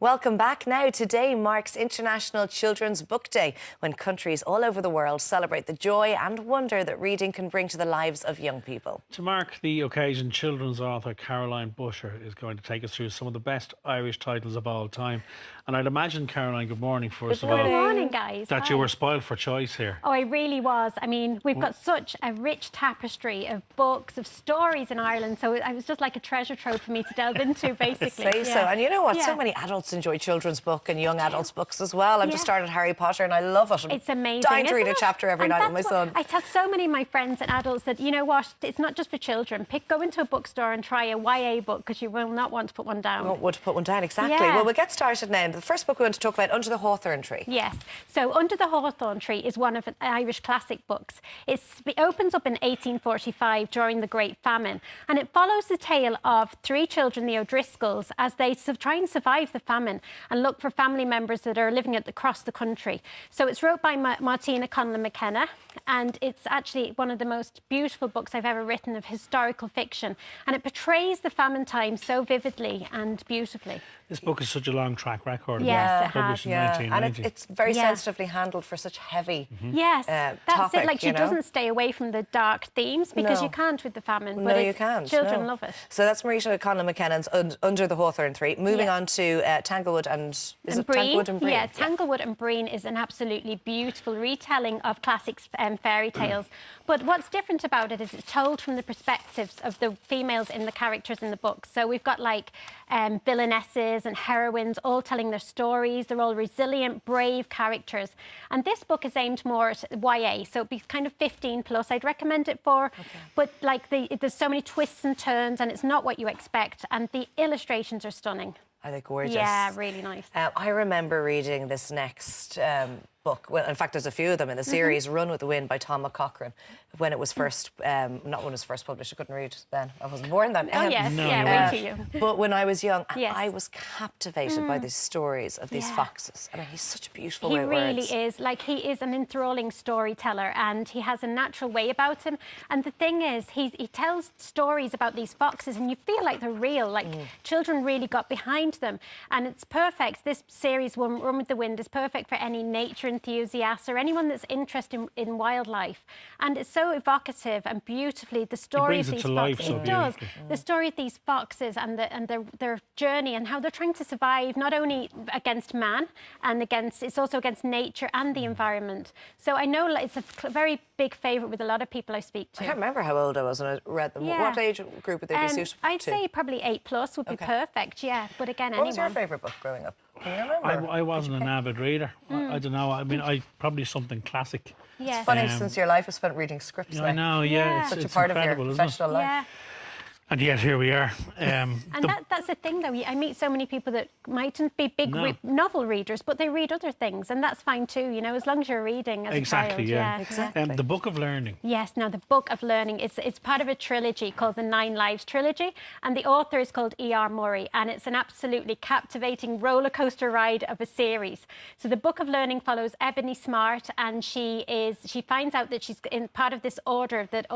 Welcome back. Now, today marks International Children's Book Day, when countries all over the world celebrate the joy and wonder that reading can bring to the lives of young people. To mark the occasion, children's author Caroline Busher is going to take us through some of the best Irish titles of all time. And I'd imagine, Caroline, good morning, first of all. Good morning, guys. That you were spoiled for choice here. Oh, I really was. I mean, we've got such a rich tapestry of books, of stories in Ireland, so it was just like a treasure trove for me to delve into, basically. Say so. And you know what? So many adults enjoy children's book and young adults' books as well. I've just started Harry Potter and I love it. It's amazing. Dying to read a chapter every night with my son. I tell so many of my friends and adults that, you know what, it's not just for children. Go into a bookstore and try a YA book, because you will not want to put one down. You won't want to put one down, exactly. Yeah. Well, we'll get started now. The first book we want to talk about, Under the Hawthorn Tree. Yes. So Under the Hawthorn Tree is one of Irish classic books. It opens up in 1845 during the Great Famine, and it follows the tale of three children, the O'Driscolls, as they try and survive the famine and look for family members that are living across the country. So it's wrote by Martina Conlon McKenna, and it's actually one of the most beautiful books I've ever written of historical fiction, and it portrays the famine time so vividly and beautifully. This book is such a long track record. Yes, it has. Published in 1990. And it's very sensitively handled for such heavy Yes, that's topic, it. Like, she doesn't stay away from the dark themes, because you can't with the famine. No, but you can't. Children love it. So that's Marita Conlon McKennan's Under the Hawthorn Tree. Moving on to Tanglewood and... Tanglewood and Breen? Yeah, Tanglewood and Breen is an absolutely beautiful retelling of classic fairy tales. But what's different about it is it's told from the perspectives of the females in the characters in the book. So we've got like villainesses and heroines all telling their stories. They're all resilient, brave characters. And this book is aimed more at YA, so it'd be kind of 15 plus. I'd recommend it for. But like there's so many twists and turns, and it's not what you expect. And the illustrations are stunning. Are they gorgeous? Yeah, really nice. I remember reading this next book. Well, in fact, there's a few of them in the series, Run with the Wind by Tom McCaughrean. When it was first, not when it was first published, I couldn't read then. I wasn't born then. Oh, yes, way too young. But when I was young, I was captivated by these stories of these foxes. I mean, he's such a beautiful way of words. He really is. Like, he is an enthralling storyteller, and he has a natural way about him. And the thing is, he tells stories about these foxes, and you feel like they're real. Like, children really got behind them. And it's perfect. This series, Run with the Wind, is perfect for any nature enthusiast or anyone that's interested in wildlife. And it's so evocative and beautifully the story of these foxes. It does. The story of these foxes and their journey and how they're trying to survive, not only against man and it's also against nature and the environment. So I know it's a very big favourite with a lot of people I speak to. I can't remember how old I was when I read them. What age group would they be suitable I'd to? say probably 8+ would be perfect, yeah. But again, What was your favourite book growing up? Can you remember? I wasn't an avid reader. I don't know. I mean, probably something classic. Yes. It's funny, since your life is spent reading scripts. I know, It's such a part of your professional life. Yeah. And yet here we are. And that's the thing, though. I meet so many people that mightn't be big novel readers, but they read other things, and that's fine too, you know, as long as you're reading as a child. Exactly. The Book of Learning. Yes, now the Book of Learning, it's part of a trilogy called the 9 Lives Trilogy, and the author is called E.R. Murray, and it's an absolutely captivating roller coaster ride of a series. So the Book of Learning follows Ebony Smart, and she finds out that she's in part of this order that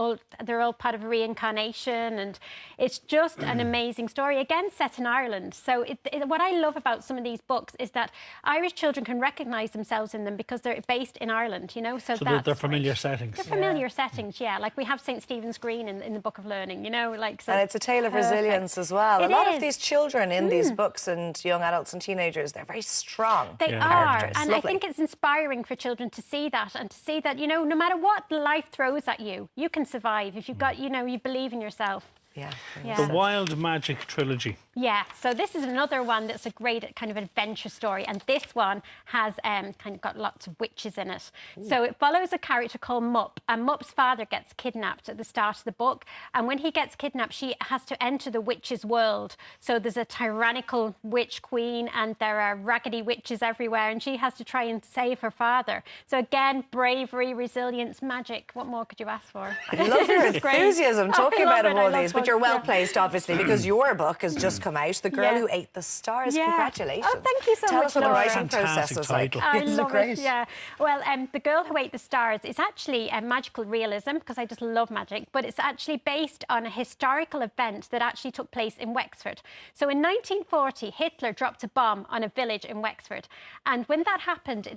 they're all part of reincarnation, and it's just an amazing story, again set in Ireland. So what I love about some of these books is that Irish children can recognise themselves in them because they're based in Ireland, you know. So they're familiar settings. They're familiar settings, yeah. Like we have St Stephen's Green in the Book of Learning, you know, like. So and it's a tale of resilience as well. A lot of these children in these books, and young adults and teenagers, they're very strong. They are, and I think it's inspiring for children to see that, and to see that, you know, no matter what life throws at you, you can survive if you've got, you know, you believe in yourself. The Wild Magic Trilogy. Yeah, so this is another one that's a great kind of adventure story, and this one has kind of got lots of witches in it. So it follows a character called Mup, and Mup's father gets kidnapped at the start of the book, and when he gets kidnapped, she has to enter the witch's world. So there's a tyrannical witch queen, and there are raggedy witches everywhere, and she has to try and save her father. So again, bravery, resilience, magic. What more could you ask for? I love your enthusiasm talking about all these. But you're well yeah. placed, obviously, because your book has just come out, The Girl Who Ate the Stars. Yeah. Congratulations. Oh, thank you so Tell much, us what the Laura. writing process Fantastic was like. title. I Isn't love great? it, yeah. Well, The Girl Who Ate the Stars is actually a magical realism, because I just love magic, but it's actually based on a historical event that actually took place in Wexford. So in 1940, Hitler dropped a bomb on a village in Wexford. And when that happened,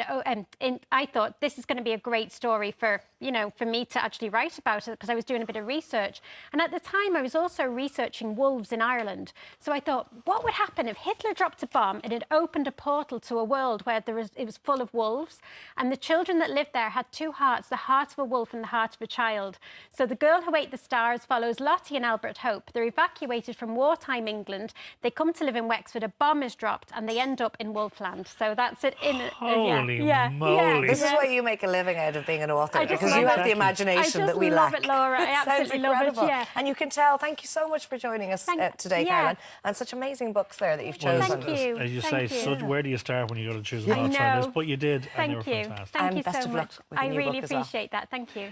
I thought this is going to be a great story for, you know, for me to actually write about it, because I was doing a bit of research. And at the time, I was also researching wolves in Ireland. So I thought, what would happen if Hitler dropped a bomb and it opened a portal to a world where it was full of wolves, and the children that lived there had two hearts, the heart of a wolf and the heart of a child. So The Girl Who Ate the Stars follows Lottie and Albert Hope. They're evacuated from wartime England. They come to live in Wexford. A bomb is dropped and they end up in Wolfland. So that's it. Holy yeah, moly. This is why you make a living out of being an author, I just because you love have it. the imagination that we I just love lack. it, Laura. I Sounds absolutely love it, incredible. yeah. And you can tell, thank you so much for joining us today, yeah. Caroline. And such amazing books there that you've Well, chosen. thank you. As you Thank say, you. where do you start when you got to choose an I author like this? know. But you did, and Thank they were you. fantastic. Thank And you best so of luck much. with your I new really book as well. appreciate that. Thank you.